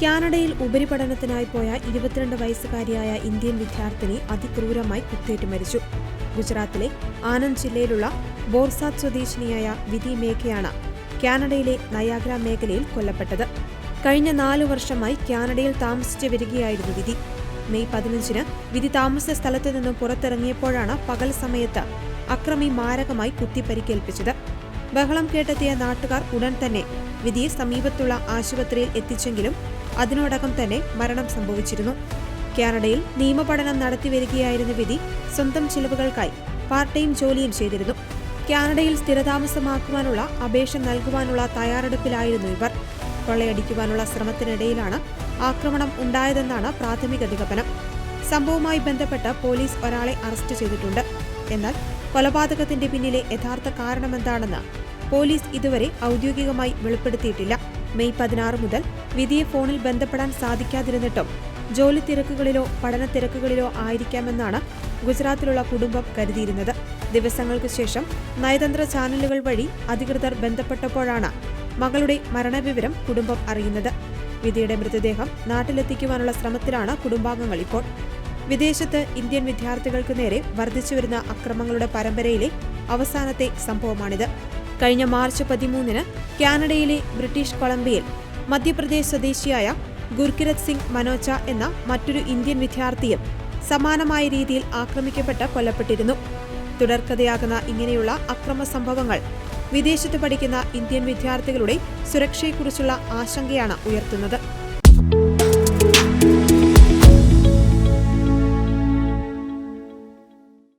കാനഡയിൽ ഉപരിപഠനത്തിനായി പോയ 22 വയസ്സുകാരിയായ ഇന്ത്യൻ വിദ്യാർത്ഥിനി അതിക്രൂരമായി കുത്തേറ്റ് മരിച്ചു. ഗുജറാത്തിലെ ആനന്ദ് ജില്ലയിലുള്ള ബോർസാദ് സ്വദേശിനിയായ വിധി മേഘയാണ് കാനഡയിലെ നയാഗ്ര മേഖലയിൽ കൊല്ലപ്പെട്ടത്. കഴിഞ്ഞ 4 വർഷമായി കാനഡയിൽ താമസിച്ചു വരികയായിരുന്നു വിധി. മെയ് 15-ന് വിധി താമസ സ്ഥലത്തു നിന്നും പുറത്തിറങ്ങിയപ്പോഴാണ് പകൽ സമയത്ത് അക്രമി മാരകമായി കുത്തിപ്പരിക്കേൽപ്പിച്ചത്. ബഹളം കേട്ടെത്തിയ നാട്ടുകാർ ഉടൻ തന്നെ വിധിയെ സമീപത്തുള്ള ആശുപത്രിയിൽ എത്തിച്ചെങ്കിലും അതിനോടകം തന്നെ മരണം സംഭവിച്ചിരുന്നു. കാനഡയിൽ നിയമപഠനം നടത്തിവരികയായിരുന്ന വിധി സ്വന്തം ചിലവുകൾക്കായി പാർട്ട് ടൈം ജോലിയും ചെയ്തിരുന്നു. കാനഡയിൽ സ്ഥിരതാമസമാക്കുവാനുള്ള അപേക്ഷ നൽകുവാനുള്ള തയ്യാറെടുപ്പിലായിരുന്നു ഇവർ. കൊള്ളയടിക്കുവാനുള്ള ശ്രമത്തിനിടയിലാണ് ആക്രമണം ഉണ്ടായതെന്നാണ് പ്രാഥമിക നിഗമനം. സംഭവവുമായി ബന്ധപ്പെട്ട് പോലീസ് ഒരാളെ അറസ്റ്റ് ചെയ്തിട്ടുണ്ട്. എന്നാൽ കൊലപാതകത്തിന്റെ പിന്നിലെ യഥാർത്ഥ കാരണമെന്താണെന്ന് പോലീസ് ഇതുവരെ ഔദ്യോഗികമായി വെളിപ്പെടുത്തിയിട്ടില്ല. മെയ് 16 മുതൽ വിധിയെ ഫോണിൽ ബന്ധപ്പെടാൻ സാധിക്കാതിരുന്നിട്ടും ജോലി തിരക്കുകളിലോ പഠന തിരക്കുകളിലോ ആയിരിക്കാമെന്നാണ് ഗുജറാത്തിലുള്ള കുടുംബം കരുതിയിരുന്നത്. ദിവസങ്ങൾക്ക് ശേഷം നയതന്ത്ര ചാനലുകൾ വഴി അധികൃതർ ബന്ധപ്പെട്ടപ്പോഴാണ് മകളുടെ മരണവിവരം കുടുംബം അറിയുന്നത്. വിധിയുടെ മൃതദേഹം നാട്ടിലെത്തിക്കുവാനുള്ള ശ്രമത്തിലാണ് കുടുംബാംഗങ്ങൾ ഇപ്പോൾ. വിദേശത്ത് ഇന്ത്യൻ വിദ്യാർത്ഥികൾക്ക് നേരെ വർദ്ധിച്ചുവരുന്ന അക്രമങ്ങളുടെ പരമ്പരയിലെ അവസാനത്തെ സംഭവമാണിത്. കഴിഞ്ഞ മാർച്ച് 13-ന് കാനഡയിലെ ബ്രിട്ടീഷ് കൊളംബിയയിൽ മധ്യപ്രദേശ് സ്വദേശിയായ ഗുർകിരത് സിംഗ് മനോച്ച എന്ന മറ്റൊരു ഇന്ത്യൻ വിദ്യാർത്ഥിയും സമാനമായ രീതിയിൽ ആക്രമിക്കപ്പെട്ട് കൊല്ലപ്പെട്ടിരുന്നു. തുടർക്കഥയാകുന്ന ഇങ്ങനെയുള്ള അക്രമ സംഭവങ്ങൾ വിദേശത്ത് പഠിക്കുന്ന ഇന്ത്യൻ വിദ്യാർത്ഥികളുടെ സുരക്ഷയെക്കുറിച്ചുള്ള ആശങ്കയാണ് ഉയർത്തുന്നത്.